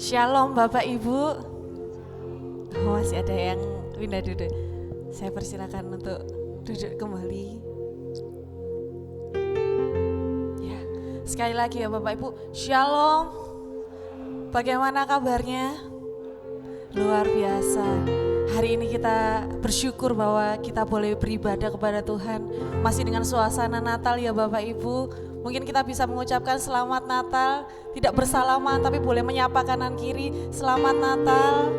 Shalom Bapak Ibu. Oh, masih ada yang pindah duduk. Saya persilakan untuk duduk kembali. Ya, sekali lagi ya Bapak Ibu. Shalom. Bagaimana kabarnya? Luar biasa. Hari ini kita bersyukur bahwa kita boleh beribadah kepada Tuhan. Masih dengan suasana Natal ya Bapak Ibu. Mungkin kita bisa mengucapkan selamat Natal, tidak bersalaman tapi boleh menyapa kanan kiri, selamat Natal.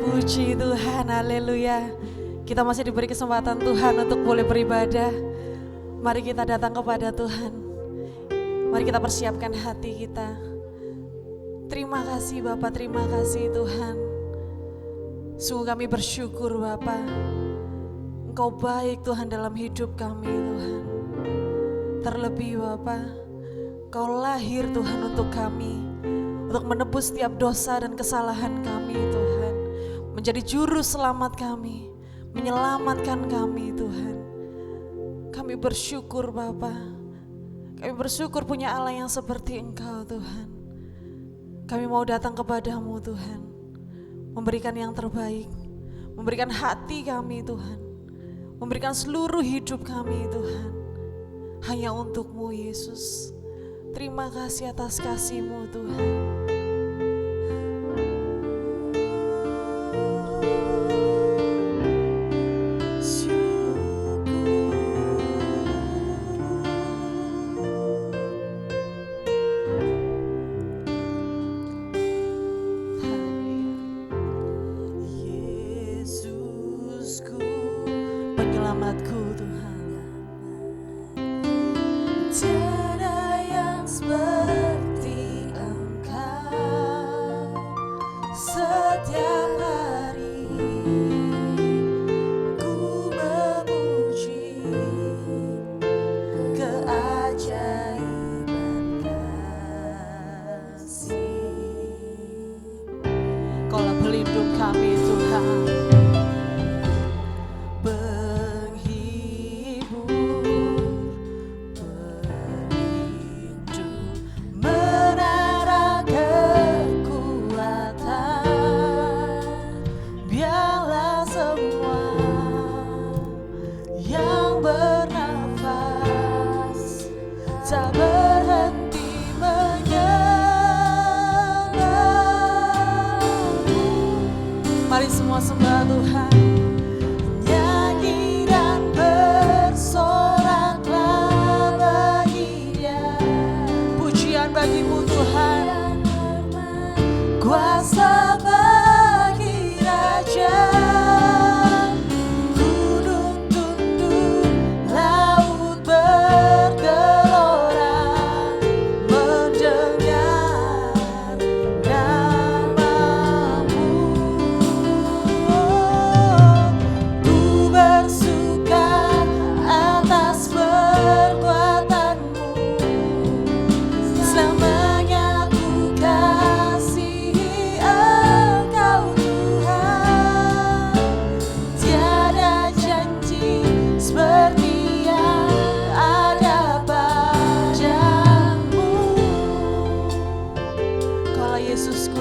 Puji Tuhan, haleluya. Kita masih diberi kesempatan Tuhan untuk boleh beribadah. Mari kita datang kepada Tuhan. Mari kita persiapkan hati kita. Terima kasih Bapak, terima kasih Tuhan. Sungguh kami bersyukur Bapak. Engkau baik Tuhan dalam hidup kami Tuhan. Terlebih Bapa, Kau lahir Tuhan untuk kami, untuk menebus setiap dosa dan kesalahan kami Tuhan, menjadi juru selamat kami, menyelamatkan kami Tuhan. Kami bersyukur Bapa, kami bersyukur punya Allah yang seperti Engkau Tuhan. Kami mau datang kepadamu Tuhan, memberikan yang terbaik, memberikan hati kami Tuhan, memberikan seluruh hidup kami Tuhan. Hanya untuk-Mu Yesus. Terima kasih atas kasih-Mu Tuhan. Yesusku, penyelamatku Tuhan. Tiada yang seperti Engkau. Setiap hari ku memuji keajaiban kasih. Kaulah pelindung kami Tuhan, tak berhenti menyembahmu. Mari semua sembah Tuhan. Nyanyi dan bersoraklah bagi Dia. Pujian bagimu Tuhan. Kuasa bagi Raja.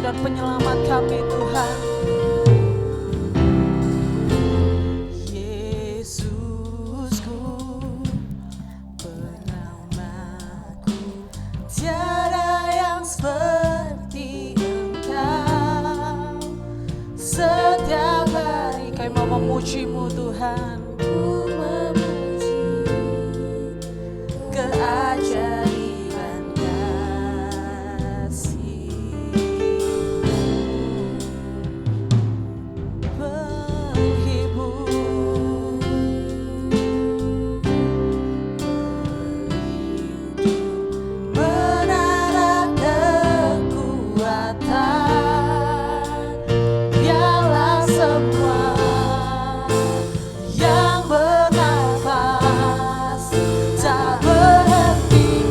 Dan penyelamat kami Tuhan. Yesusku, penyelamatku, tiada yang seperti Engkau. Setiap hari kami mau memuji-Mu Tuhan, ku memuji keajaiban. Yang bernafas tak berhenti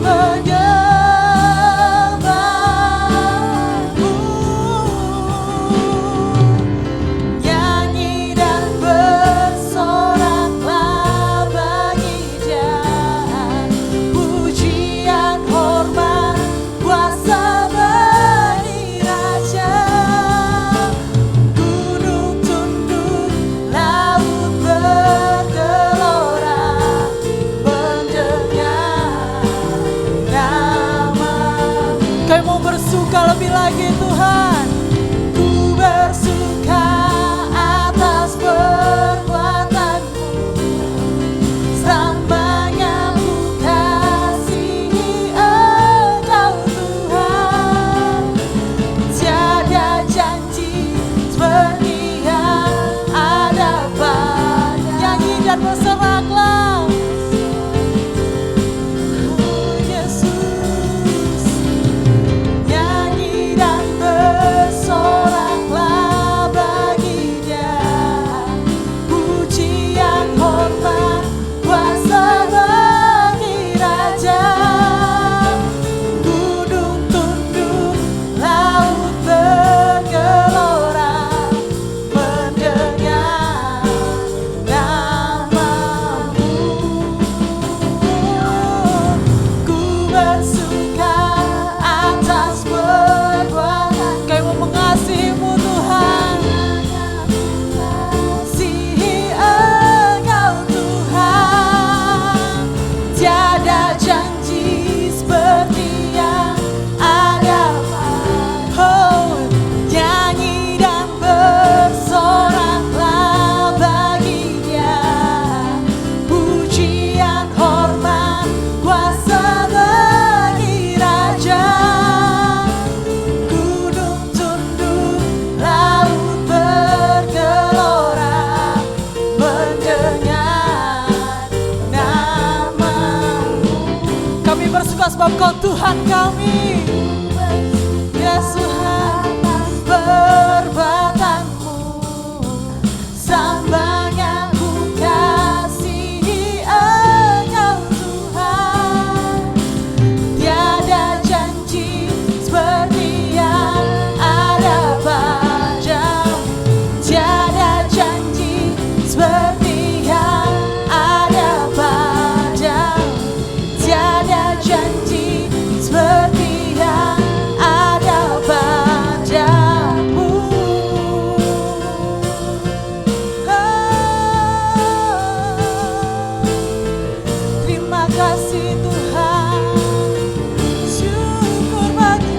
sebab Kau Tuhan kami. Ya Tuhan, perbuatanmu sambangnya ku kasihi Engkau Tuhan. Tiada janji seperti yang ada padamu, tiada janji seperti yang ada padamu, tiada janji seperti yang ada padamu. Terima kasih Tuhan, syukur bagi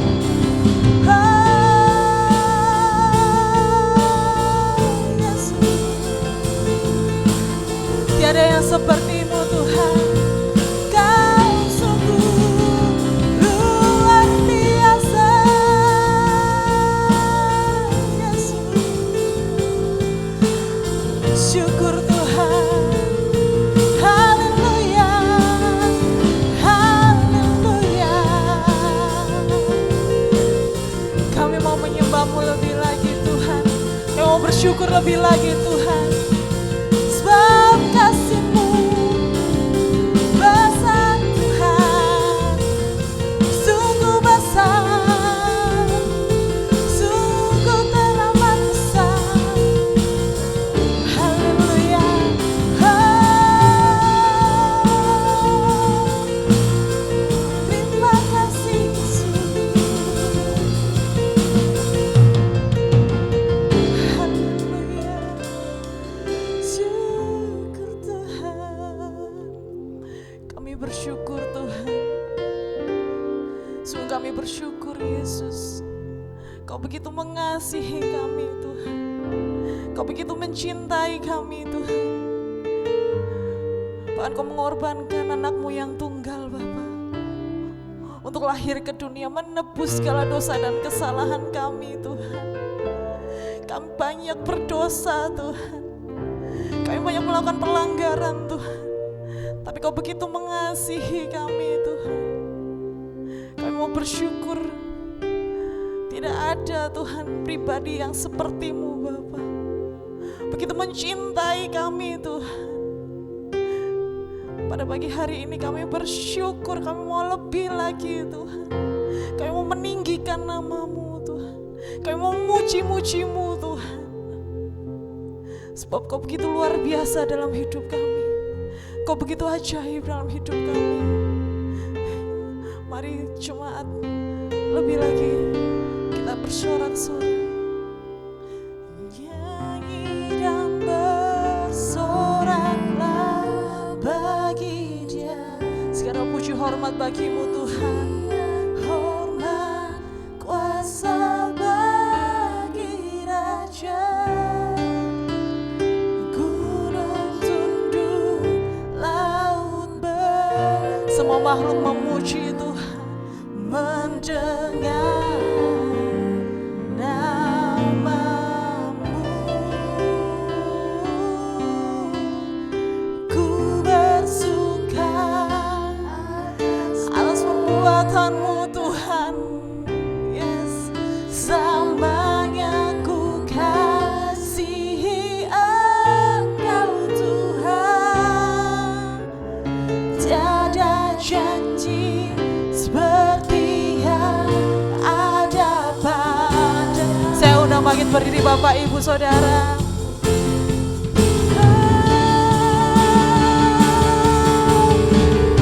Yesus. Tiada yang seperti-Mu Tuhan. Kau sungguh luar biasa, Yesus. Syukur Tuhan. Haleluya, haleluya. Kami mau menyembah-Mu lebih lagi Tuhan. Kami mau bersyukur lebih lagi Tuhan. Sebab kasih-Mu besar Tuhan, sungguh besar, sungguh teramat besar. Haleluya. Terima kasih Yesus. Haleluya. Syukur Tuhan. Kami bersyukur Tuhan. Sungguh kami bersyukur Yesus. Kau begitu mengasihi kami Tuhan. Kau begitu mencintai kami Tuhan. Bahkan Kau mengorbankan anak-Mu yang tunggal Bapa, untuk lahir ke dunia menebus segala dosa dan kesalahan kami Tuhan. Kami banyak berdosa Tuhan. Kami banyak melakukan pelanggaran Tuhan. Tapi Kau begitu mengasihi kami Tuhan. Kami mau bersyukur. Tidak ada Tuhan pribadi yang seperti-Mu Bapa. Begitu mencintai kami Tuhan. Pada pagi hari ini kami bersyukur. Kami mau lebih lagi Tuhan. Kami mau meninggikan nama-Mu Tuhan. Kami mau memuji-muji-Mu Tuhan. Sebab Kau begitu luar biasa dalam hidup kami. Kau begitu ajaib dalam hidup kami. Mari jemaat lebih lagi kita bersorak-sorai. Nyanyi dan bersoraklah bagi Dia. Segala puji hormat bagi-Mu Tuhan. Hormat kuasa bagi Raja. Semua makhluk memuji Tuhan, mendengar nama-Mu. Ku bersuka atas perbuatan-Mu Tuhan. Yes, sambangnya ku kasihi Engkau Tuhan. Tiada janji seperti yang ada pada. Saya undang bangkit berdiri Bapak Ibu Saudara.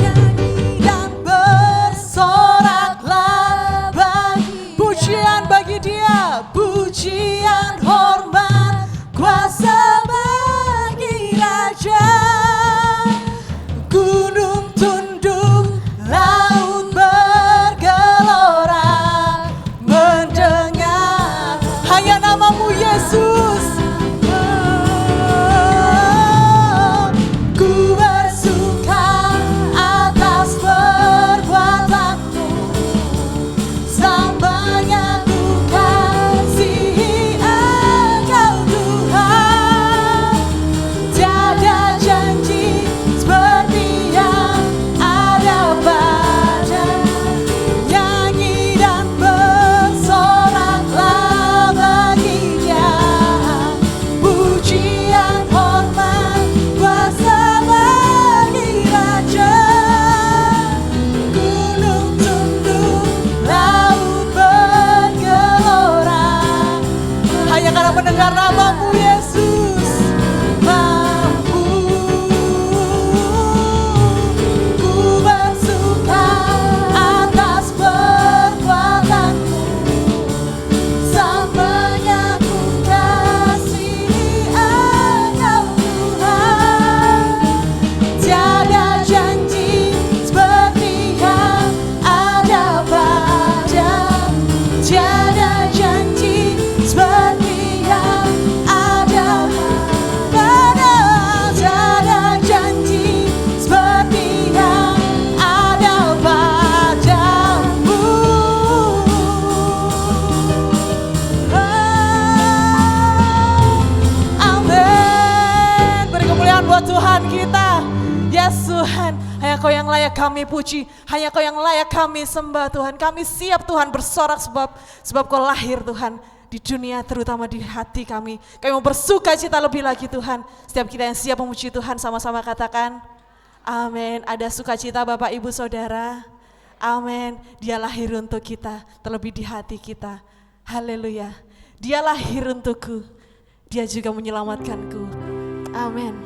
Nyanyi dan bersoraklah bagi pujian bagi Dia, pujian hormat kuasa bagi Raja. Gunung tunduk, laut bergelora, mendengar hanya nama-Mu Yesus. Tuhan kita. Yes Tuhan, hanya Kau yang layak kami puji, hanya Kau yang layak kami sembah Tuhan. Kami siap Tuhan bersorak sebab Kau lahir Tuhan di dunia, terutama di hati kami. Kami mau bersuka cita lebih lagi Tuhan. Setiap kita yang siap memuji Tuhan sama-sama katakan amin. Ada sukacita Bapak Ibu Saudara. Amin. Dia lahir untuk kita, terlebih di hati kita. Haleluya. Dia lahir untukku, Dia juga menyelamatkanku. Amin.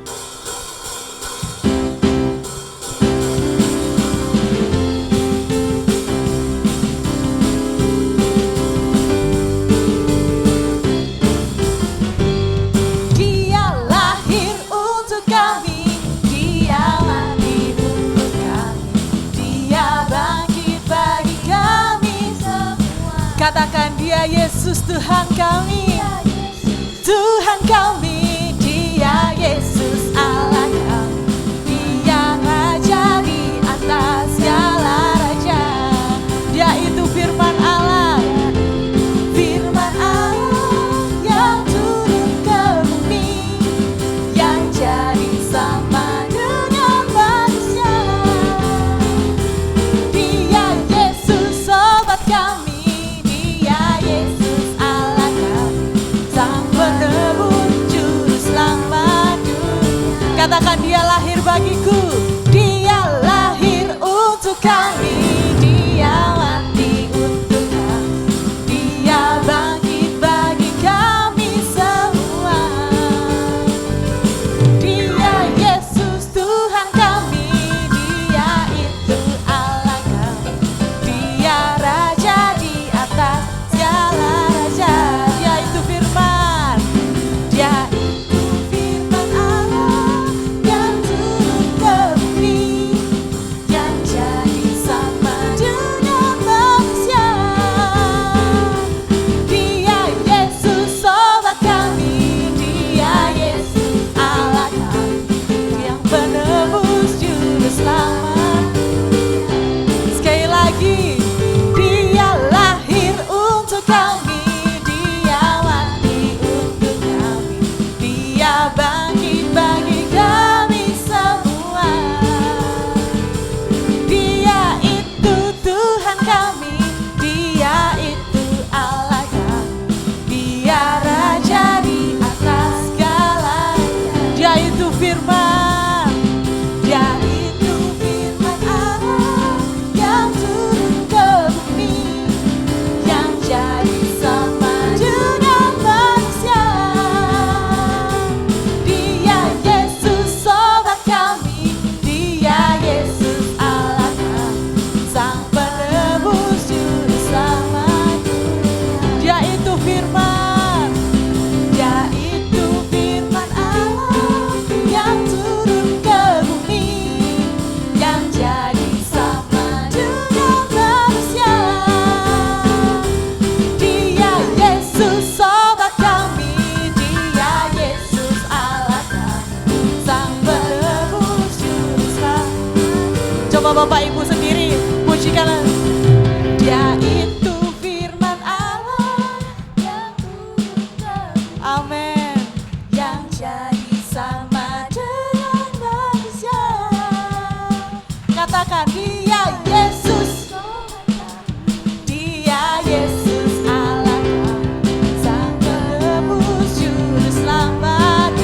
Katakan Dia Yesus Tuhan kami, Tuhan kami, Dia Yesus Allah kami, Dia Raja di atas segala raja. Dia itu firman Allah, firman Allah yang turun ke bumi, yang jadi sama dengan manusia. Dia Yesus sobat kami, katakan Dia lahir bagiku, Dia lahir untuk kami, Dia mati untuk kami, Dia bangkit bagi kami semua. Dia Yesus Tuhan kami, Dia itu Allah kami, Dia Raja di atas segala raja. Dia itu firman, Dia Bapak Ibu sendiri pujikanlah. Dia itu firman Allah yang turun, amin, yang jadi sama dengan manusia. Katakan Dia Yesus, Dia Yesus Allah kami, Sang Penebus Juru Selamat.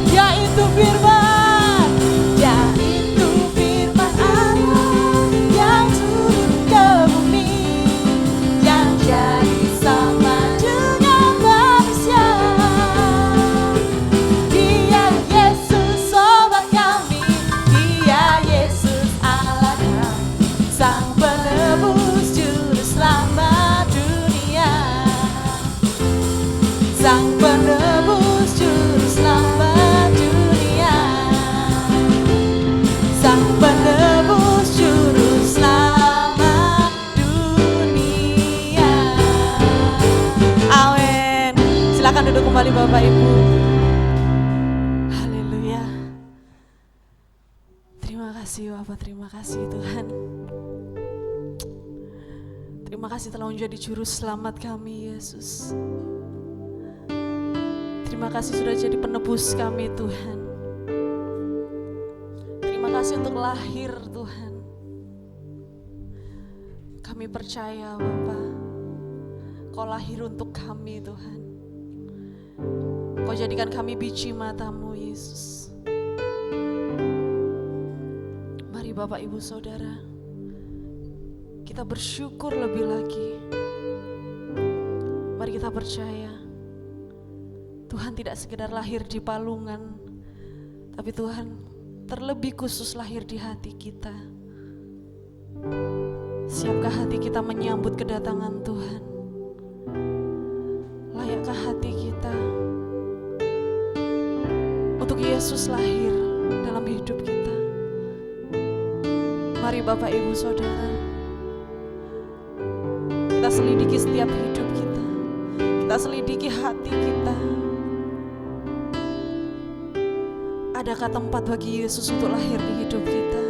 Dia itu firman, Sang Penebus Juru Selamat dunia, Sang Penebus Juru Selamat dunia. Amin. Silakan duduk kembali Bapak Ibu. Haleluya. Terima kasih Bapak, terima kasih Tuhan. Terima kasih telah menjadi juru selamat kami Yesus. Terima kasih sudah jadi penebus kami Tuhan. kasih untuk lahir Tuhan. Kami percaya Bapa, Kau lahir untuk kami Tuhan. Kau jadikan kami biji mata-Mu Yesus. Mari Bapak Ibu Saudara, kita bersyukur lebih lagi. Mari kita percaya Tuhan tidak sekedar lahir di palungan, tapi Tuhan terlebih khusus lahir di hati kita. Siapkah hati kita menyambut kedatangan Tuhan? Layakkah hati kita untuk Yesus lahir dalam hidup kita? Mari Bapak Ibu Saudara, kita selidiki setiap hidup kita. Kita selidiki hati kita. Adakah tempat bagi Yesus untuk lahir di hidup kita?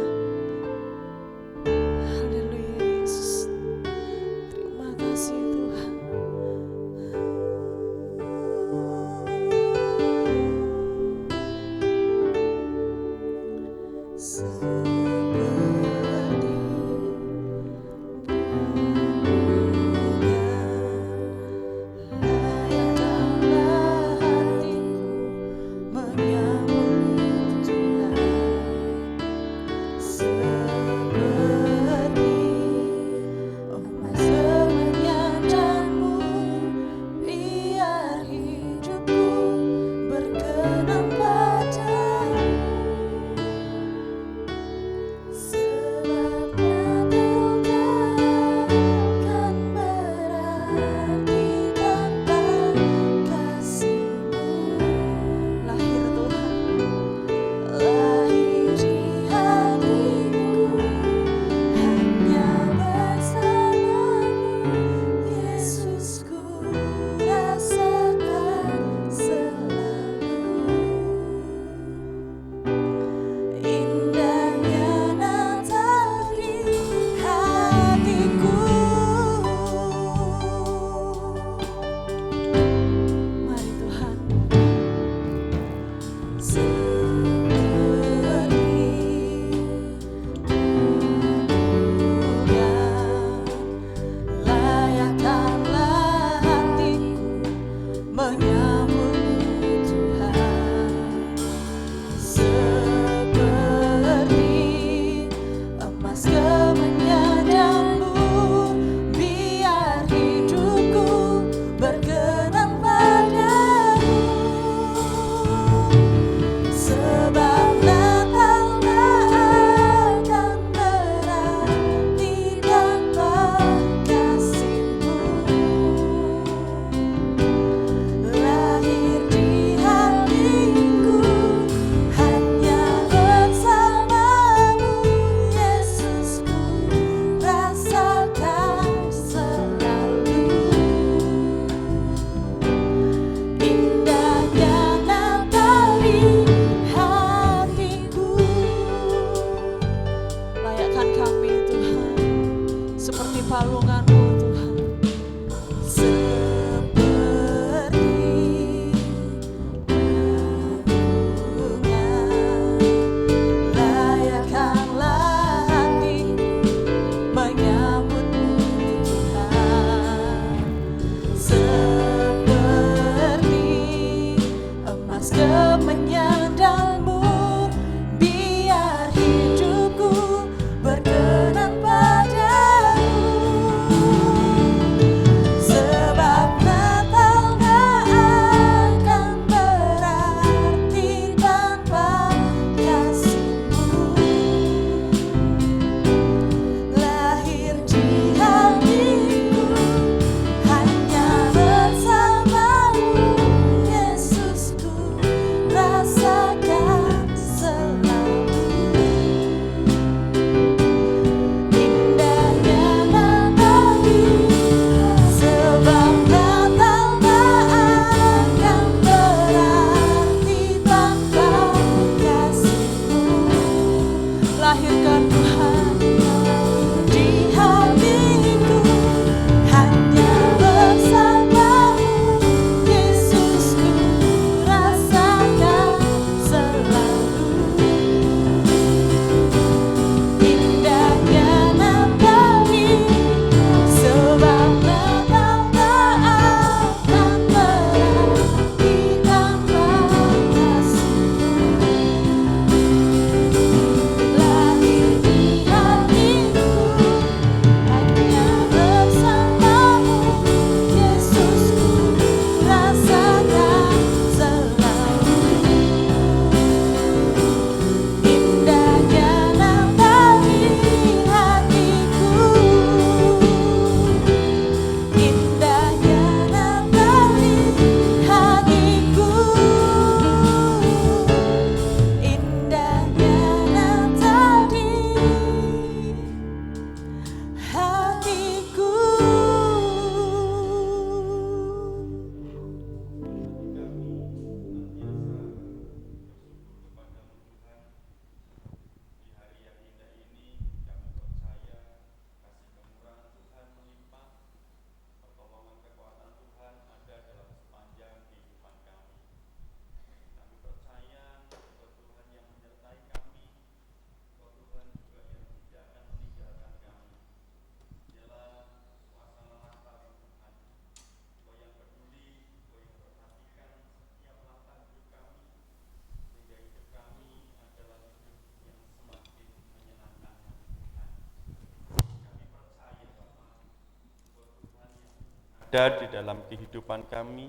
ada di dalam kehidupan kami.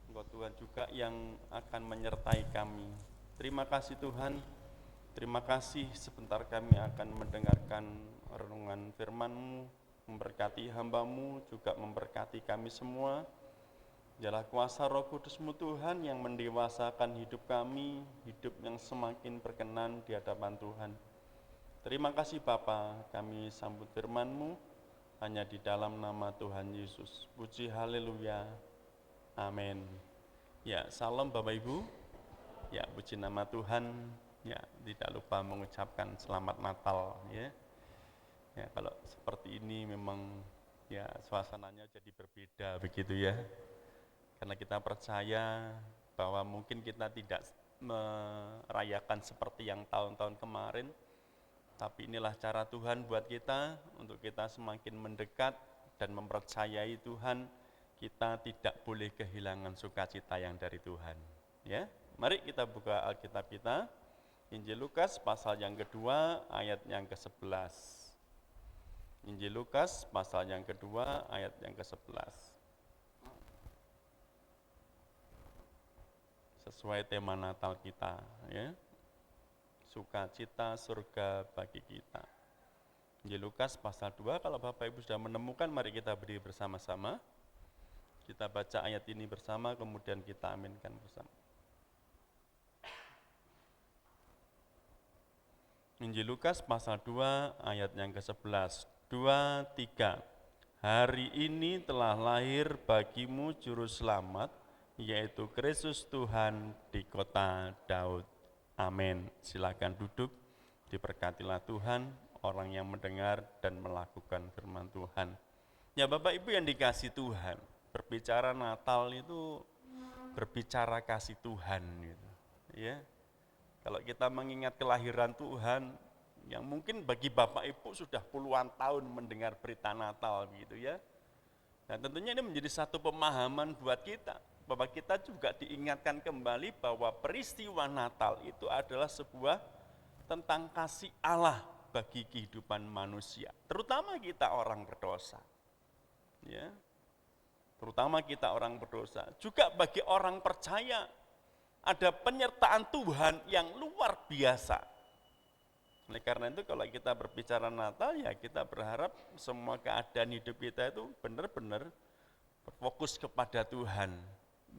Engkau Tuhan juga yang akan menyertai kami. Terima kasih Tuhan, terima kasih sebentar kami akan mendengarkan renungan firman-Mu, memberkati hamba-Mu, juga memberkati kami semua. Biarlah kuasa Roh Kudus-Mu Tuhan yang mendewasakan hidup kami, hidup yang semakin berkenan di hadapan Tuhan. Terima kasih Bapa, kami sambut firman-Mu hanya di dalam nama Tuhan Yesus. Puji haleluya. Amin. Ya, salam Bapak Ibu. Ya, puji nama Tuhan. Ya, tidak lupa mengucapkan selamat Natal ya. Ya, kalau seperti ini memang ya suasananya jadi berbeda begitu ya. Karena kita percaya bahwa mungkin kita tidak merayakan seperti yang tahun-tahun kemarin, tapi inilah cara Tuhan buat kita, untuk kita semakin mendekat dan mempercayai Tuhan, kita tidak boleh kehilangan sukacita yang dari Tuhan. Ya, mari kita buka Alkitab kita, Injil Lukas pasal yang kedua, ayat yang ke-11. Injil Lukas pasal yang kedua, ayat yang ke-11. Sesuai tema Natal kita, ya. Sukacita surga bagi kita. Injil Lukas pasal 2, kalau Bapak Ibu sudah menemukan, mari kita berdiri bersama-sama. Kita baca ayat ini bersama, kemudian kita aminkan bersama. Injil Lukas pasal 2, ayat yang ke-11. 2, 3. Hari ini telah lahir bagimu juru selamat, yaitu Kristus Tuhan di kota Daud. Amin. Silakan duduk, diberkatilah Tuhan, orang yang mendengar dan melakukan firman Tuhan. Ya Bapak Ibu yang dikasih Tuhan, berbicara Natal itu berbicara kasih Tuhan gitu. Ya. Kalau kita mengingat kelahiran Tuhan, yang mungkin bagi Bapak Ibu sudah puluhan tahun mendengar berita Natal gitu ya. Dan tentunya ini menjadi satu pemahaman buat kita, bahwa kita juga diingatkan kembali bahwa peristiwa Natal itu adalah sebuah tentang kasih Allah bagi kehidupan manusia, terutama kita orang berdosa. Ya. Terutama kita orang berdosa. Juga bagi orang percaya ada penyertaan Tuhan yang luar biasa. Oleh karena itu kalau kita berbicara Natal, ya kita berharap semua keadaan hidup kita itu benar-benar berfokus kepada Tuhan,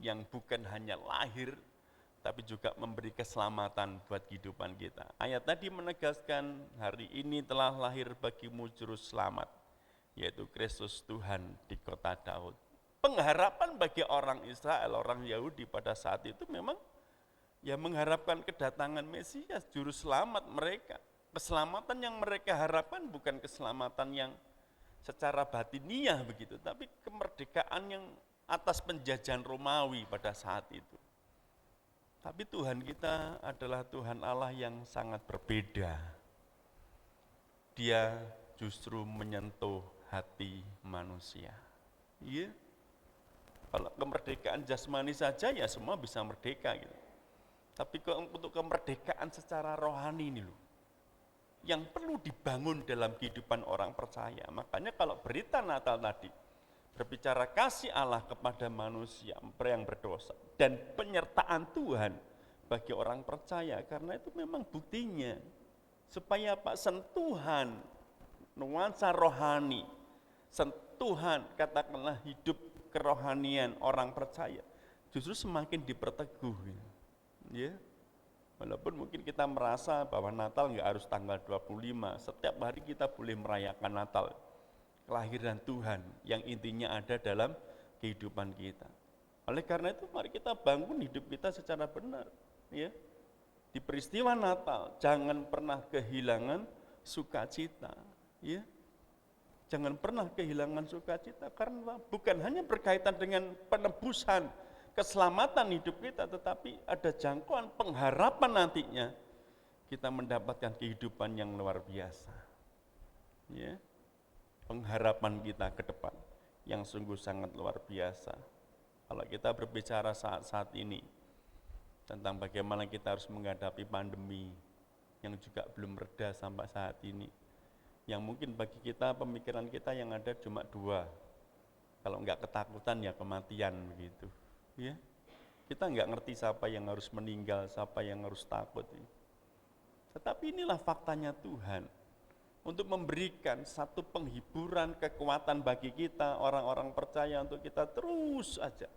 yang bukan hanya lahir, tapi juga memberi keselamatan buat kehidupan kita. Ayat tadi menegaskan, hari ini telah lahir bagimu juru selamat, yaitu Kristus Tuhan di kota Daud. Pengharapan bagi orang Israel, orang Yahudi pada saat itu memang ya mengharapkan kedatangan Mesias, juru selamat mereka. Keselamatan yang mereka harapkan bukan keselamatan yang secara batiniah begitu, tapi kemerdekaan yang atas penjajahan Romawi pada saat itu. Tapi Tuhan kita adalah Tuhan Allah yang sangat berbeda. Dia justru menyentuh hati manusia. Iya. Kalau kemerdekaan jasmani saja ya semua bisa merdeka gitu. Tapi untuk kemerdekaan secara rohani ini loh, yang perlu dibangun dalam kehidupan orang percaya. Makanya kalau berita Natal tadi berbicara kasih Allah kepada manusia yang berdosa dan penyertaan Tuhan bagi orang percaya, karena itu memang buktinya supaya sentuhan nuansa rohani, sentuhan katakanlah hidup kerohanian orang percaya justru semakin diperteguh. Ya. Walaupun mungkin kita merasa bahwa Natal nggak harus tanggal 25, setiap hari kita boleh merayakan Natal, kelahiran Tuhan yang intinya ada dalam kehidupan kita. Oleh karena itu mari kita bangun hidup kita secara benar. Ya. Di peristiwa Natal jangan pernah kehilangan sukacita. Ya. Jangan pernah kehilangan sukacita, karena bukan hanya berkaitan dengan penebusan, keselamatan hidup kita, tetapi ada jangkauan pengharapan nantinya kita mendapatkan kehidupan yang luar biasa. Ya. Pengharapan kita ke depan yang sungguh sangat luar biasa. Kalau kita berbicara saat-saat ini tentang bagaimana kita harus menghadapi pandemi yang juga belum reda sampai saat ini, yang mungkin bagi kita pemikiran kita yang ada cuma dua, Kalau enggak ketakutan ya kematian begitu. Ya. Kita enggak ngerti siapa yang harus meninggal, siapa yang harus takut. Tetapi inilah faktanya Tuhan. Untuk memberikan satu penghiburan, kekuatan bagi kita, orang-orang percaya untuk kita terus aja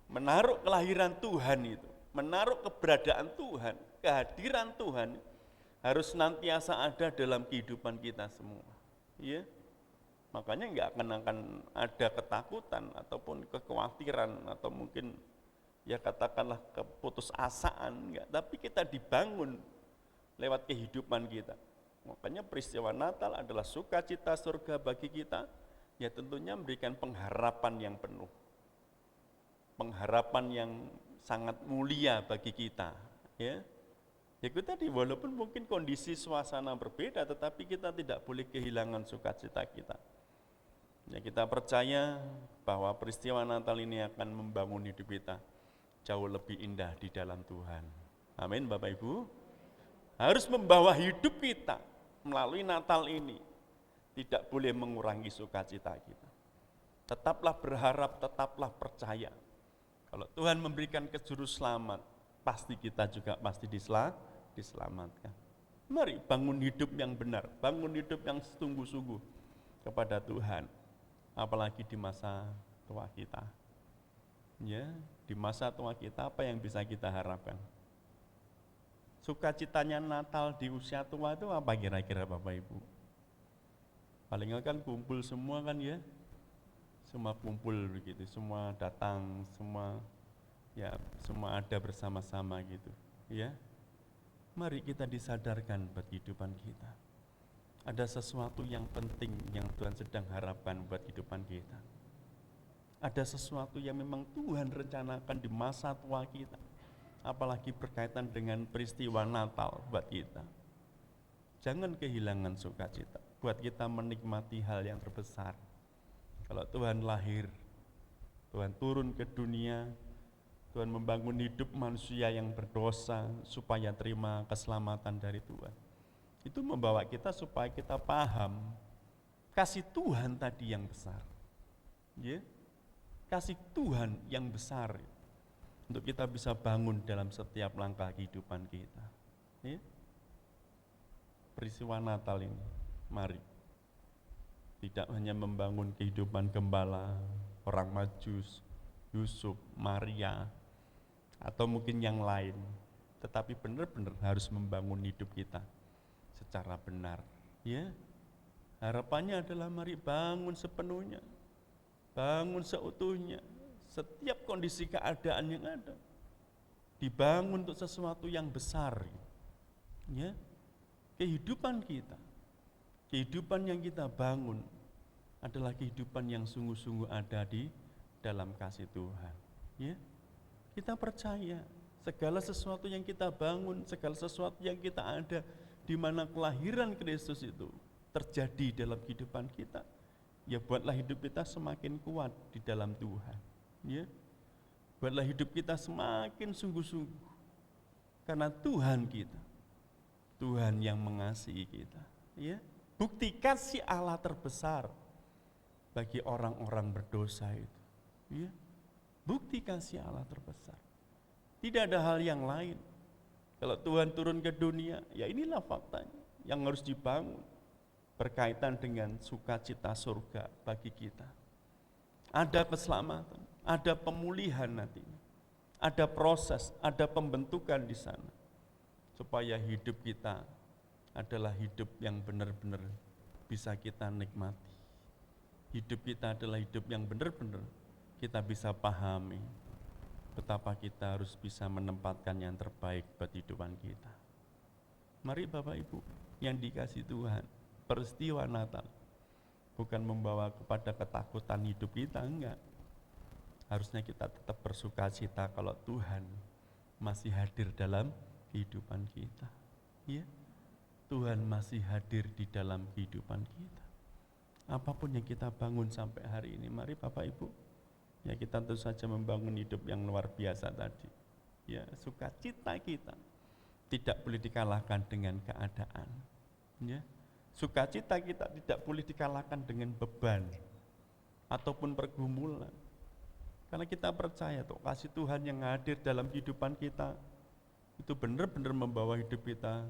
menaruh kelahiran Tuhan itu, menaruh keberadaan Tuhan, kehadiran Tuhan harus senantiasa ada dalam kehidupan kita semua. Ya. Makanya enggak akan ada ketakutan ataupun kekhawatiran atau mungkin ya katakanlah keputusasaan, enggak, tapi kita dibangun lewat kehidupan kita. Makanya peristiwa Natal adalah sukacita surga bagi kita, ya tentunya memberikan pengharapan yang penuh. Pengharapan yang sangat mulia bagi kita, ya. Ya kita tadi walaupun mungkin kondisi suasana berbeda, tetapi kita tidak boleh kehilangan sukacita kita. Ya kita percaya bahwa peristiwa Natal ini akan membangun hidup kita jauh lebih indah di dalam Tuhan. Amin Bapak Ibu. Harus membawa hidup kita melalui Natal ini. Tidak boleh mengurangi sukacita kita. Tetaplah berharap, tetaplah percaya. Kalau Tuhan memberikan juru selamat, pasti kita juga pasti diselamatkan. Mari bangun hidup yang benar, bangun hidup yang sungguh-sungguh kepada Tuhan. Apalagi di masa tua kita. Ya, di masa tua kita apa yang bisa kita harapkan? Sukacitanya Natal di usia tua itu apa kira-kira Bapak Ibu? Paling kan kumpul semua kan ya. Semua kumpul begitu, semua datang, semua ada bersama-sama gitu, ya. Mari kita disadarkan buat kehidupan kita. Ada sesuatu yang penting yang Tuhan sedang harapkan buat kehidupan kita. Ada sesuatu yang memang Tuhan rencanakan di masa tua kita. Apalagi berkaitan dengan peristiwa Natal buat kita. Jangan kehilangan sukacita. Buat kita menikmati hal yang terbesar. Kalau Tuhan lahir, Tuhan turun ke dunia, Tuhan membangun hidup manusia yang berdosa supaya terima keselamatan dari Tuhan. Itu membawa kita supaya kita paham kasih Tuhan tadi yang besar. Ya? Kasih Tuhan yang besar untuk kita bisa bangun dalam setiap langkah kehidupan kita. Ya? Peristiwa Natal ini, mari tidak hanya membangun kehidupan gembala, orang Majus, Yusuf, Maria, atau mungkin yang lain, tetapi benar-benar harus membangun hidup kita secara benar. Ya, harapannya adalah mari bangun sepenuhnya, bangun seutuhnya, setiap kondisi keadaan yang ada, dibangun untuk sesuatu yang besar. Ya, kehidupan kita, kehidupan yang kita bangun adalah kehidupan yang sungguh-sungguh ada di dalam kasih Tuhan. Ya, kita percaya segala sesuatu yang kita bangun, segala sesuatu yang kita ada, di mana kelahiran Kristus itu terjadi dalam kehidupan kita, ya buatlah hidup kita semakin kuat di dalam Tuhan. Ya, buatlah hidup kita semakin sungguh-sungguh, karena Tuhan kita, Tuhan yang mengasihi kita. Ya, bukti kasih Allah terbesar bagi orang-orang berdosa itu. Ya, bukti kasih Allah terbesar. Tidak ada hal yang lain. Kalau Tuhan turun ke dunia, ya inilah faktanya yang harus dibangun berkaitan dengan sukacita surga bagi kita. Ada keselamatan, ada pemulihan nantinya, ada proses, ada pembentukan di sana, supaya hidup kita adalah hidup yang benar-benar bisa kita nikmati. Hidup kita adalah hidup yang benar-benar kita bisa pahami betapa kita harus bisa menempatkan yang terbaik buat kehidupan kita. Mari Bapak Ibu yang dikasihi Tuhan, peristiwa Natal bukan membawa kepada ketakutan hidup kita, enggak. Harusnya kita tetap bersukacita kalau Tuhan masih hadir dalam kehidupan kita. Ya, Tuhan masih hadir di dalam kehidupan kita. Apapun yang kita bangun sampai hari ini, mari Bapak Ibu, ya kita tentu saja membangun hidup yang luar biasa tadi. Ya, sukacita kita tidak boleh dikalahkan dengan keadaan. Ya, sukacita kita tidak boleh dikalahkan dengan beban ataupun pergumulan. Karena kita percaya tuh kasih Tuhan yang hadir dalam kehidupan kita itu benar-benar membawa hidup kita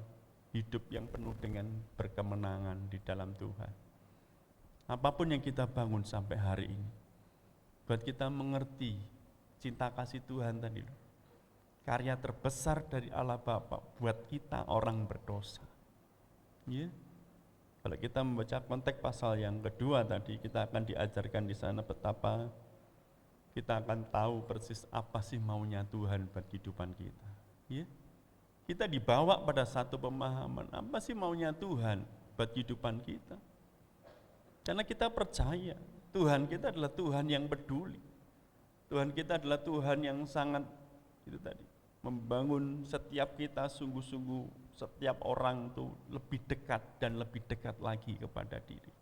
hidup yang penuh dengan berkemenangan di dalam Tuhan. Apapun yang kita bangun sampai hari ini, buat kita mengerti cinta kasih Tuhan tadi loh. Karya terbesar dari Allah Bapa buat kita orang berdosa. Ya. Kalau kita membaca konteks pasal yang kedua tadi, kita akan diajarkan di sana betapa kita akan tahu persis apa sih maunya Tuhan buat kehidupan kita. Ya. Kita dibawa pada satu pemahaman, apa sih maunya Tuhan buat kehidupan kita. Karena kita percaya Tuhan kita adalah Tuhan yang peduli. Tuhan kita adalah Tuhan yang sangat itu tadi membangun setiap kita sungguh-sungguh, setiap orang itu lebih dekat dan lebih dekat lagi kepada diri.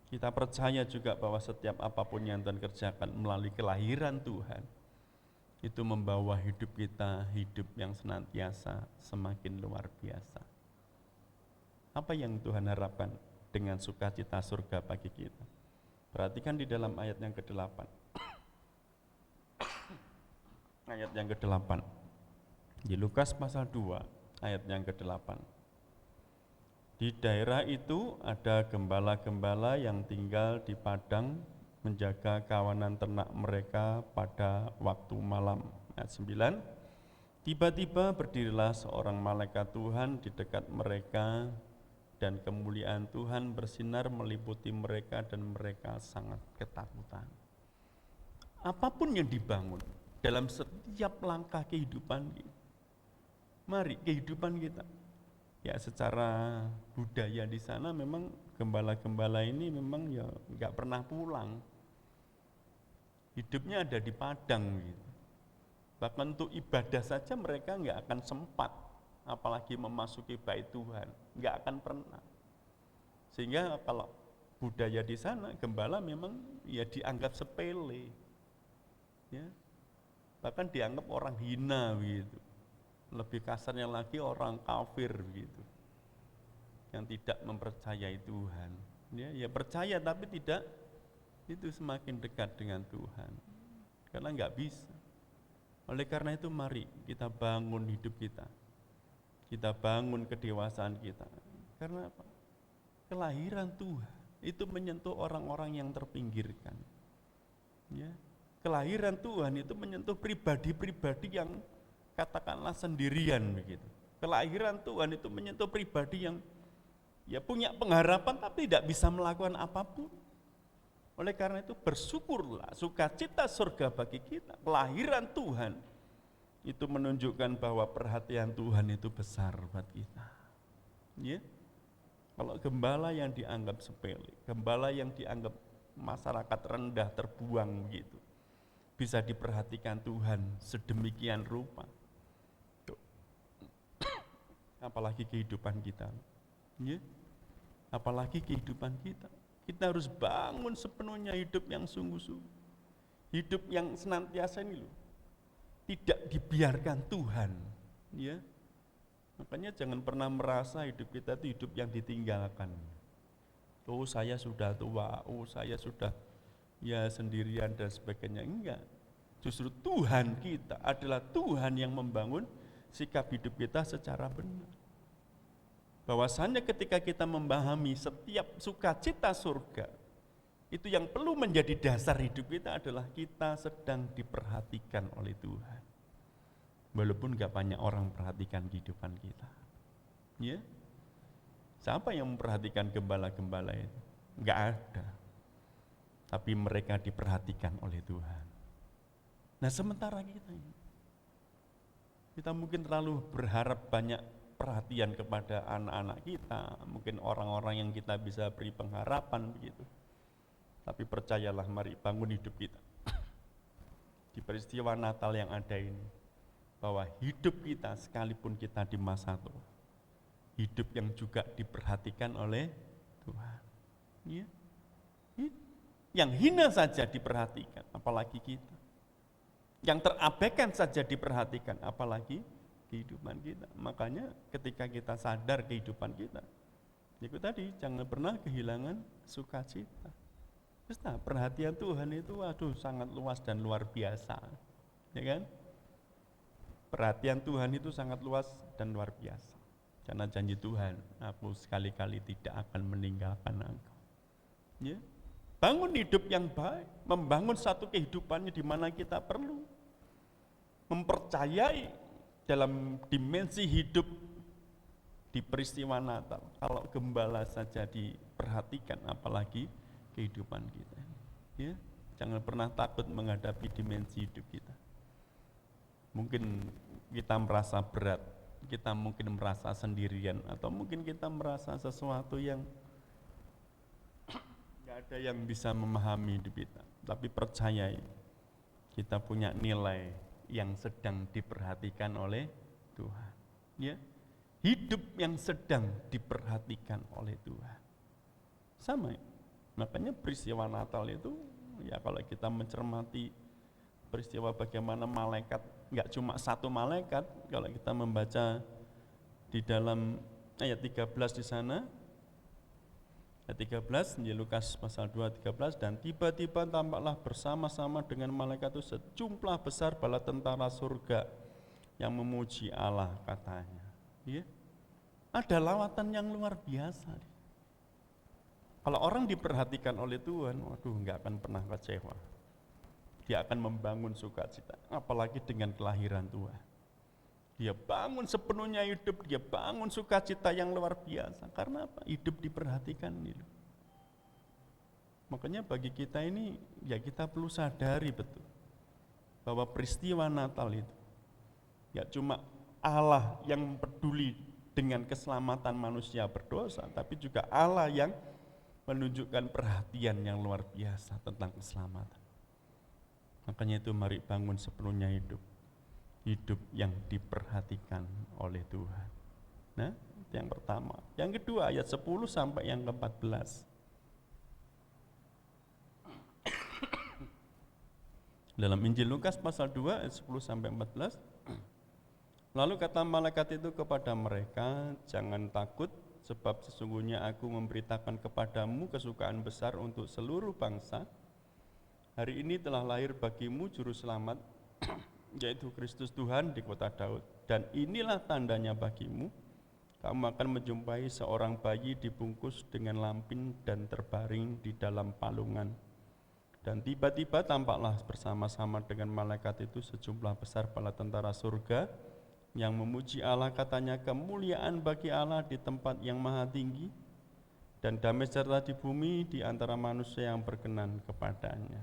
Kita percaya juga bahwa setiap apapun yang Tuhan kerjakan melalui kelahiran Tuhan, itu membawa hidup kita hidup yang senantiasa semakin luar biasa. Apa yang Tuhan harapkan dengan sukacita surga bagi kita? Perhatikan di dalam ayat yang ke-8. Ayat yang ke-8 di Lukas pasal 2 ayat yang ke-8. Di daerah itu ada gembala-gembala yang tinggal di padang menjaga kawanan ternak mereka pada waktu malam. Ayat 9. Tiba-tiba berdirilah seorang malaikat Tuhan di dekat mereka dan kemuliaan Tuhan bersinar meliputi mereka dan mereka sangat ketakutan. Apapun yang dibangun dalam setiap langkah kehidupan kita, mari kehidupan kita, ya secara budaya di sana memang gembala-gembala ini memang ya nggak pernah pulang, hidupnya ada di padang gitu. Bahkan untuk ibadah saja mereka nggak akan sempat, apalagi memasuki bait Tuhan, nggak akan pernah. Sehingga kalau budaya di sana gembala memang ya dianggap sepele, ya. Bahkan dianggap orang hina begitu. Lebih kasarnya lagi orang kafir begitu. Yang tidak mempercayai Tuhan. Ya percaya tapi tidak itu semakin dekat dengan Tuhan. Karena enggak bisa. Oleh karena itu mari kita bangun hidup kita. Kita bangun kedewasaan kita. Karena apa? Kelahiran Tuhan itu menyentuh orang-orang yang terpinggirkan. Ya. Kelahiran Tuhan itu menyentuh pribadi-pribadi yang katakanlah sendirian begitu. Kelahiran Tuhan itu menyentuh pribadi yang ya punya pengharapan tapi tidak bisa melakukan apapun. Oleh karena itu bersyukurlah, sukacita surga bagi kita. Kelahiran Tuhan itu menunjukkan bahwa perhatian Tuhan itu besar buat kita. Ya. Kalau gembala yang dianggap sepele, gembala yang dianggap masyarakat rendah terbuang gitu, bisa diperhatikan Tuhan sedemikian rupa. Apalagi kehidupan kita. Ya? Apalagi kehidupan kita. Kita harus bangun sepenuhnya hidup yang sungguh-sungguh. Hidup yang senantiasa ini loh. Tidak dibiarkan Tuhan. Ya? Makanya jangan pernah merasa hidup kita itu hidup yang ditinggalkan. Oh saya sudah tua, oh saya sudah ya sendirian dan sebagainya. Enggak, justru Tuhan kita adalah Tuhan yang membangun sikap hidup kita secara benar. Bahwasannya ketika kita memahami setiap sukacita surga, itu yang perlu menjadi dasar hidup kita adalah kita sedang diperhatikan oleh Tuhan. Walaupun enggak banyak orang perhatikan kehidupan kita. Ya, siapa yang memperhatikan gembala-gembala itu? Enggak ada. Tapi mereka diperhatikan oleh Tuhan. Nah sementara kita mungkin terlalu berharap banyak perhatian kepada anak-anak kita, mungkin orang-orang yang kita bisa beri pengharapan begitu. Tapi percayalah, mari bangun hidup kita. Di peristiwa Natal yang ada ini, bahwa hidup kita sekalipun kita di masa tua, hidup yang juga diperhatikan oleh Tuhan. Ya. Yang hina saja diperhatikan, apalagi kita. Yang terabaikan saja diperhatikan, apalagi kehidupan kita. Makanya ketika kita sadar kehidupan kita, itu tadi jangan pernah kehilangan sukacita. Perhatian Tuhan itu waduh sangat luas dan luar biasa. Ya kan? Perhatian Tuhan itu sangat luas dan luar biasa. Karena janji Tuhan, aku sekali-kali tidak akan meninggalkan engkau. Ya. Bangun hidup yang baik, membangun satu kehidupannya di mana kita perlu mempercayai dalam dimensi hidup di peristiwa Natal. Kalau gembala saja diperhatikan, apalagi kehidupan kita. Ya, jangan pernah takut menghadapi dimensi hidup kita. Mungkin kita merasa berat, kita mungkin merasa sendirian, atau mungkin kita merasa sesuatu yang gak ada yang bisa memahami hidup kita. Tapi percayai, kita punya nilai yang sedang diperhatikan oleh Tuhan. Ya, hidup yang sedang diperhatikan oleh Tuhan. Sama, makanya peristiwa Natal itu, ya kalau kita mencermati peristiwa bagaimana malaikat, nggak cuma satu malaikat, kalau kita membaca di dalam ayat 13 di sana, ayat 13, di Lukas pasal 2 13, dan tiba-tiba tampaklah bersama-sama dengan malaikat itu sejumlah besar bala tentara surga yang memuji Allah, katanya. Ya. Ada lawatan yang luar biasa. Kalau orang diperhatikan oleh Tuhan, waduh nggak akan pernah kecewa. Dia akan membangun sukacita, apalagi dengan kelahiran Tuhan. Dia bangun sepenuhnya hidup, dia bangun sukacita yang luar biasa. Karena apa? Hidup diperhatikan gitu. Makanya bagi kita ini, ya kita perlu sadari betul bahwa peristiwa Natal itu ya cuma Allah yang peduli dengan keselamatan manusia berdosa, tapi juga Allah yang menunjukkan perhatian yang luar biasa tentang keselamatan. Makanya itu mari bangun sepenuhnya hidup. Hidup yang diperhatikan oleh Tuhan. Nah, itu yang pertama. Yang kedua ayat 10 sampai yang ke-14. Dalam Injil Lukas pasal 2 ayat 10 sampai 14. Lalu kata malaikat itu kepada mereka, jangan takut, sebab sesungguhnya aku memberitakan kepadamu kesukaan besar untuk seluruh bangsa. Hari ini telah lahir bagimu juru selamat, yaitu Kristus Tuhan di kota Daud. Dan inilah tandanya bagimu, kamu akan menjumpai seorang bayi dibungkus dengan lampin dan terbaring di dalam palungan. Dan tiba-tiba tampaklah bersama-sama dengan malaikat itu sejumlah besar bala tentara surga yang memuji Allah, katanya kemuliaan bagi Allah di tempat yang maha tinggi dan damai sejahtera di bumi di antara manusia yang berkenan kepadanya.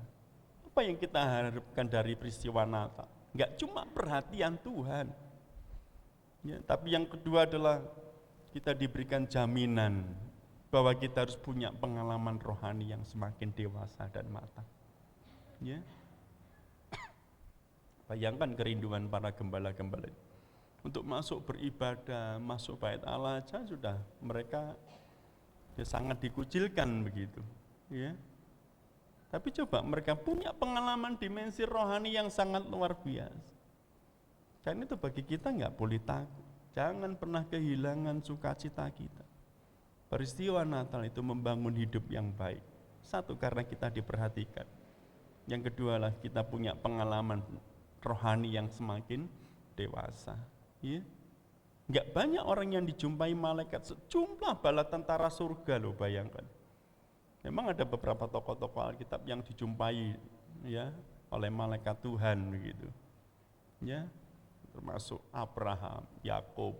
Apa yang kita harapkan dari peristiwa Natal? Enggak cuma perhatian Tuhan, ya, tapi yang kedua adalah kita diberikan jaminan bahwa kita harus punya pengalaman rohani yang semakin dewasa dan matang. Ya. Bayangkan kerinduan para gembala-gembala untuk masuk beribadah, masuk bait Allah aja sudah mereka ya sangat dikucilkan begitu. Ya. Tapi coba mereka punya pengalaman dimensi rohani yang sangat luar biasa. Dan itu bagi kita nggak boleh takut. Jangan pernah kehilangan sukacita kita. Peristiwa Natal itu membangun hidup yang baik. Satu, karena kita diperhatikan. Yang kedua lah kita punya pengalaman rohani yang semakin dewasa. Ya. Nggak banyak orang yang dijumpai malaikat sejumlah bala tentara surga loh, bayangkan. Memang ada beberapa tokoh-tokoh Alkitab yang dijumpai ya oleh malaikat Tuhan begitu. Ya, termasuk Abraham, Yakub,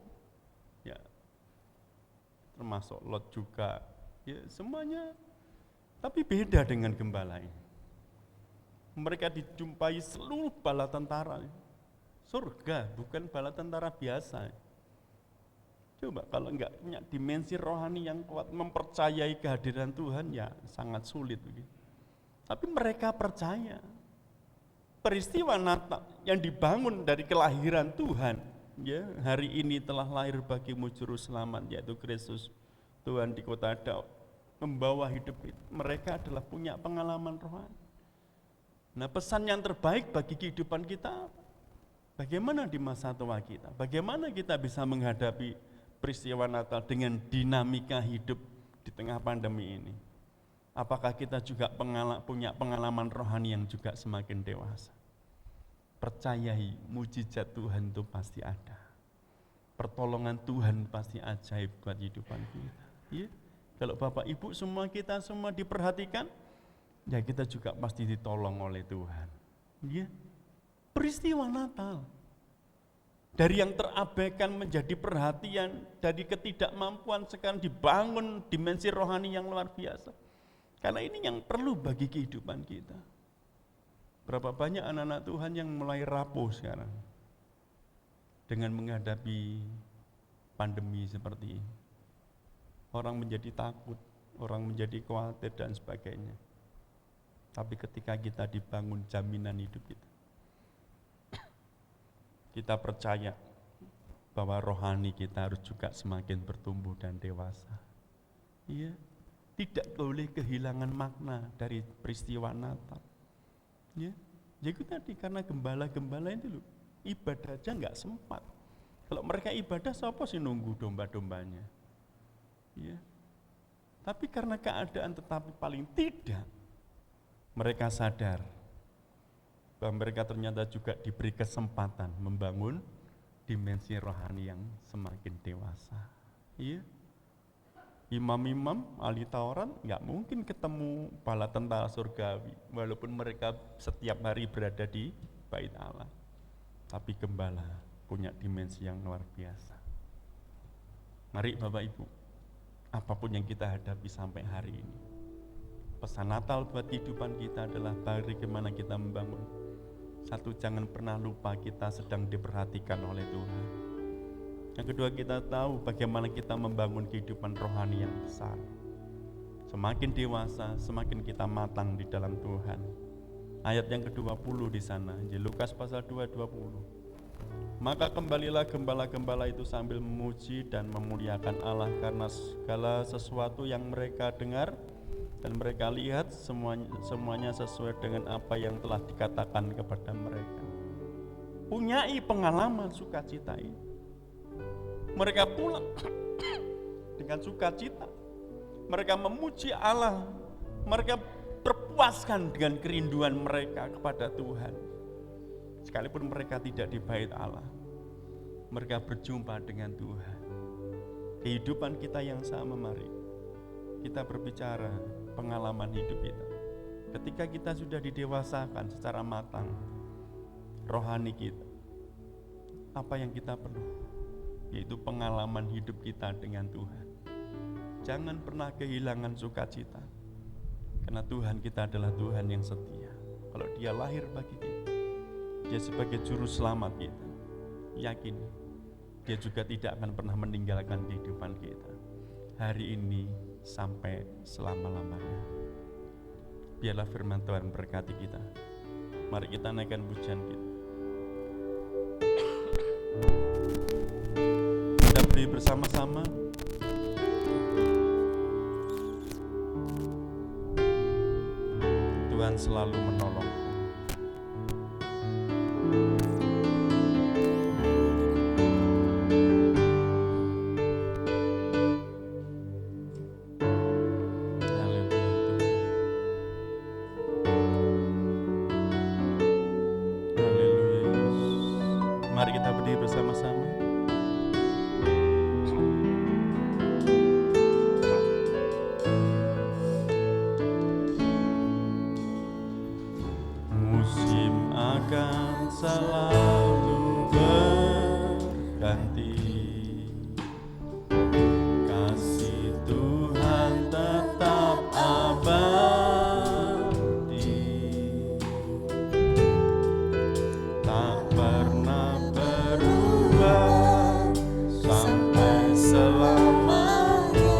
ya, termasuk Lot juga. Ya, semuanya. Tapi beda dengan gembala ini. Mereka dijumpai seluruh bala tentara surga, bukan bala tentara biasa. Coba kalau enggak punya dimensi rohani yang kuat, mempercayai kehadiran Tuhan, ya sangat sulit begitu. Tapi mereka percaya. Peristiwa Natal yang dibangun dari kelahiran Tuhan, ya, hari ini telah lahir bagimu juru selamat, yaitu Kristus Tuhan di kota Daud, membawa hidup itu. Mereka adalah punya pengalaman rohani. Nah, pesan yang terbaik bagi kehidupan kita, bagaimana di masa tua kita, bagaimana kita bisa menghadapi peristiwa Natal dengan dinamika hidup di tengah pandemi ini. Apakah kita juga punya pengalaman rohani yang juga semakin dewasa? Percayai mujizat Tuhan itu pasti ada. Pertolongan Tuhan pasti ajaib buat kehidupan kita. Ya? Kalau Bapak Ibu kita semua diperhatikan, ya kita juga pasti ditolong oleh Tuhan. Ya? Peristiwa Natal. Dari yang terabaikan menjadi perhatian, dari ketidakmampuan sekarang dibangun dimensi rohani yang luar biasa. Karena ini yang perlu bagi kehidupan kita. Berapa banyak anak-anak Tuhan yang mulai rapuh sekarang dengan menghadapi pandemi seperti ini. Orang menjadi takut, orang menjadi khawatir dan sebagainya. Tapi ketika kita dibangun jaminan hidup kita percaya bahwa rohani kita harus juga semakin bertumbuh dan dewasa. Iya, tidak boleh kehilangan makna dari peristiwa Natal. Ya, itu tadi karena gembala-gembala itu loh, ibadah aja nggak sempat. Kalau mereka ibadah, siapa sih nunggu domba-dombanya? Ya, tapi karena keadaan tetapi paling tidak mereka sadar bahwa mereka ternyata juga diberi kesempatan membangun dimensi rohani yang semakin dewasa. Iya. Imam-imam ahli Taurat nggak mungkin ketemu bala tentara surgawi, walaupun mereka setiap hari berada di Bait Allah. Tapi gembala punya dimensi yang luar biasa. Mari Bapak Ibu, apapun yang kita hadapi sampai hari ini, pesan Natal buat kehidupan kita adalah bagaimana kita membangun. Satu, jangan pernah lupa kita sedang diperhatikan oleh Tuhan. Yang kedua, kita tahu bagaimana kita membangun kehidupan rohani yang besar. Semakin dewasa, semakin kita matang di dalam Tuhan. Ayat yang ke-20 di sana, di Lukas pasal 2:20. Maka kembalilah gembala-gembala itu sambil memuji dan memuliakan Allah karena segala sesuatu yang mereka dengar dan mereka lihat semuanya sesuai dengan apa yang telah dikatakan kepada mereka. Punyai pengalaman sukacita ini. Mereka pulang dengan sukacita. Mereka memuji Allah. Mereka terpuaskan dengan kerinduan mereka kepada Tuhan. Sekalipun mereka tidak di Bait Allah, mereka berjumpa dengan Tuhan. Kehidupan kita yang sama, mari kita berbicara pengalaman hidup kita. Ketika kita sudah didewasakan secara matang, rohani kita, apa yang kita perlu? Yaitu pengalaman hidup kita dengan Tuhan. Jangan pernah kehilangan sukacita, karena Tuhan kita adalah Tuhan yang setia. Kalau Dia lahir bagi kita, Dia sebagai juru selamat kita, yakin Dia juga tidak akan pernah meninggalkan kehidupan kita hari ini sampai selama-lamanya. Biarlah firman Tuhan berkati kita. Mari kita naikkan pujian kita. Kita beri bersama-sama. Tuhan selalu menolong. Mari kita berdiri bersama-sama. Musim akan selalu berganti, kasih Tuhan tetap abadi, tak pernah berubah sampai selamanya.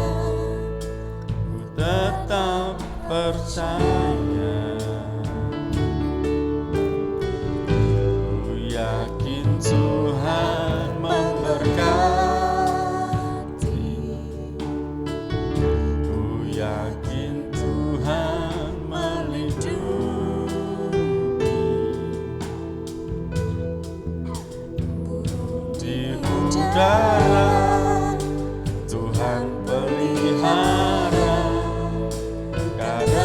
Ku tetap percaya, ku yakin Tuhan memberkati, ku yakin Tuhan melindungi. Di udara Tuhan pelihara, karena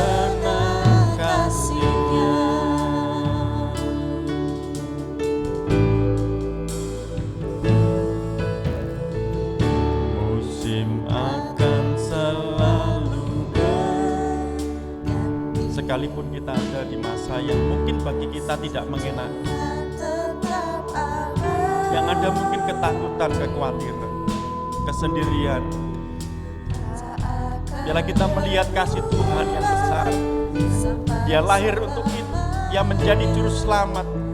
sekalipun kita ada di masa yang mungkin bagi kita tidak mengenakan, yang ada mungkin ketakutan, kekhawatiran, kesendirian, biarlah kita melihat kasih Tuhan yang besar. Dia lahir untuk kita, Dia menjadi juru selamat.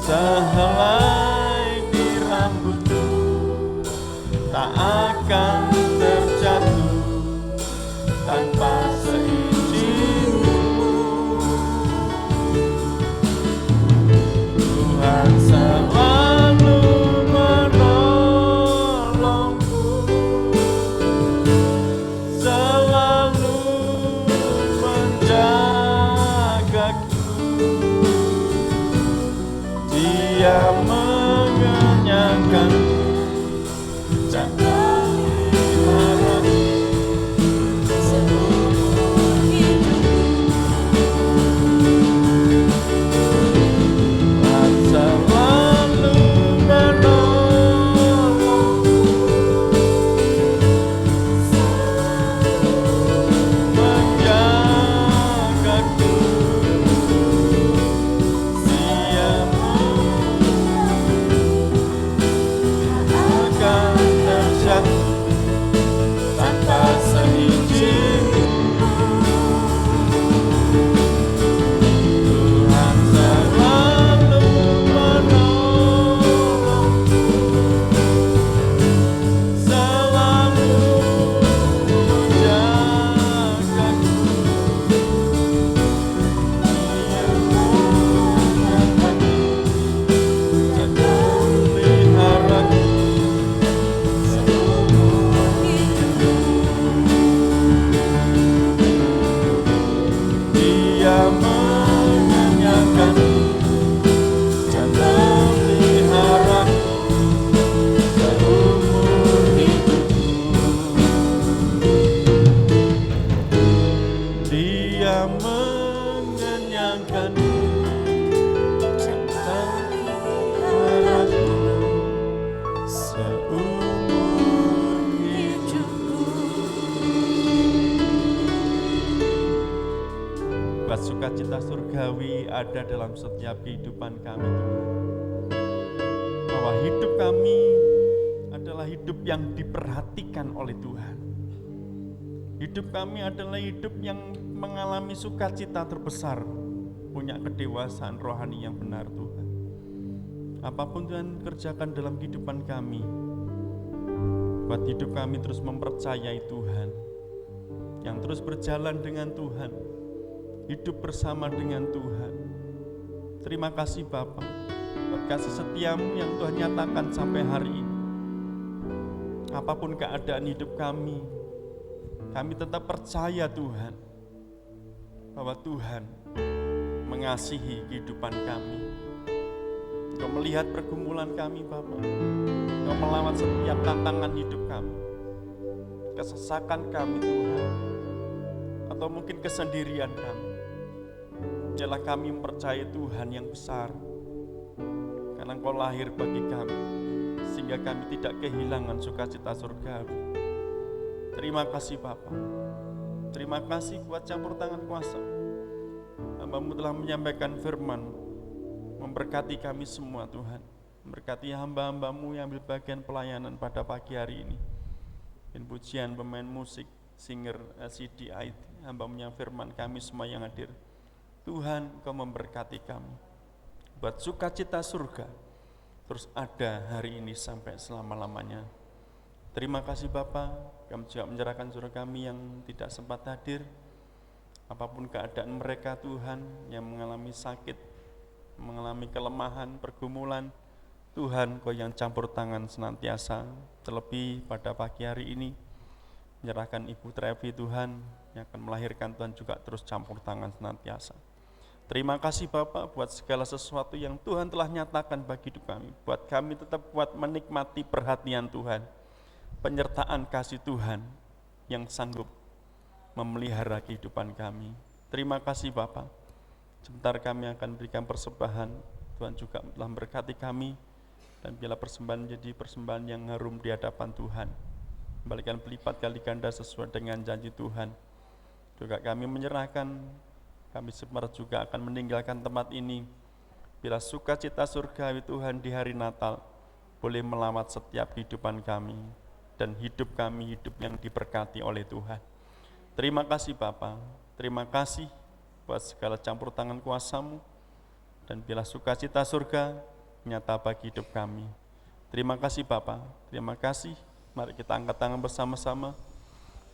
Sehelai di rambutku tak akan terjatuh tanpa seizinmu. Tuhan selalu menolongku, selalu menjagaku. Dia mengenyangkan dan memelihara seumur hidupku. Tuhan selalu menolongku, selalu menjagaku. Sukacita surgawi ada dalam setiap kehidupan kami, Tuhan. Bahwa hidup kami adalah hidup yang diperhatikan oleh Tuhan. Hidup kami adalah hidup yang mengalami sukacita terbesar, punya kedewasaan rohani yang benar, Tuhan. Apapun Tuhan kerjakan dalam kehidupan kami, buat hidup kami terus mempercayai Tuhan, yang terus berjalan dengan Tuhan, hidup bersama dengan Tuhan. Terima kasih Bapa, buat kasih setiamu yang Tuhan nyatakan sampai hari ini. Apapun keadaan hidup kami tetap percaya Tuhan, bahwa Tuhan mengasihi kehidupan kami. Kau melihat pergumulan kami Bapa, Kau melawan setiap tantangan hidup kami, kesesakan kami Tuhan, atau mungkin kesendirian kami. Biarlah kami mempercayai Tuhan yang besar, karena Engkau lahir bagi kami, sehingga kami tidak kehilangan sukacita surgawi. Terima kasih Bapa, terima kasih buat campur tangan kuasa. Hamba-Mu telah menyampaikan firman, memberkati kami semua Tuhan. Memberkati hamba-hamba-Mu yang ambil bagian pelayanan pada pagi hari ini. Pujian, pemain musik, singer, CD, IT, hamba-Mu yang firman, kami semua yang hadir. Tuhan, Kau memberkati kami, buat sukacita surga terus ada hari ini sampai selama-lamanya. Terima kasih Bapa, kami juga menyerahkan saudara kami yang tidak sempat hadir. Apapun keadaan mereka Tuhan, yang mengalami sakit, mengalami kelemahan, pergumulan, Tuhan Kau yang campur tangan senantiasa. Terlebih pada pagi hari ini, menyerahkan Ibu Trevi Tuhan, yang akan melahirkan, Tuhan juga terus campur tangan senantiasa. Terima kasih Bapak buat segala sesuatu yang Tuhan telah nyatakan bagi hidup kami. Buat kami tetap kuat menikmati perhatian Tuhan, penyertaan kasih Tuhan yang sanggup memelihara kehidupan kami. Terima kasih Bapak. Sebentar kami akan berikan persembahan. Tuhan juga telah memberkati kami, dan bila persembahan menjadi persembahan yang harum di hadapan Tuhan, kembalikan berlipat kali ganda sesuai dengan janji Tuhan. Juga kami menyerahkan, kami sebentar juga akan meninggalkan tempat ini. Bila sukacita surgawi Tuhan di hari Natal boleh melawat setiap kehidupan kami, dan hidup kami hidup yang diberkati oleh Tuhan. Terima kasih Bapa, terima kasih buat segala campur tangan kuasa-Mu, dan bila sukacita surga nyata bagi hidup kami. Terima kasih Bapa, terima kasih. Mari kita angkat tangan bersama-sama.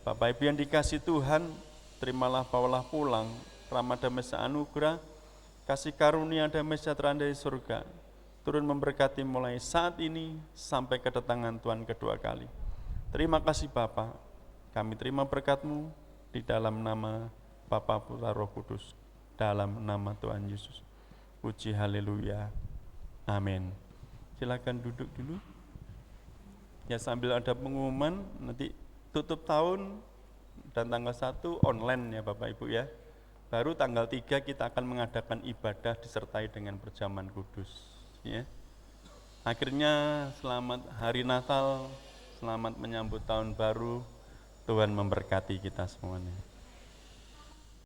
Bapak Ibu yang dikasih Tuhan, terimalah bawalah pulang rahmat damai seanugerah, kasih karunia damai sejahtera dari surga, turun memberkati mulai saat ini sampai kedatangan Tuhan kedua kali. Terima kasih Bapa, kami terima berkat-Mu di dalam nama Bapa, Putra, Roh Kudus, dalam nama Tuhan Yesus. Puji haleluya. Amin. Silakan duduk dulu. Ya, sambil ada pengumuman, nanti tutup tahun dan tanggal 1 online ya Bapak Ibu ya. Baru tanggal 3 kita akan mengadakan ibadah disertai dengan perjamuan kudus ya. Akhirnya selamat hari Natal, selamat menyambut tahun baru. Tuhan memberkati kita semuanya.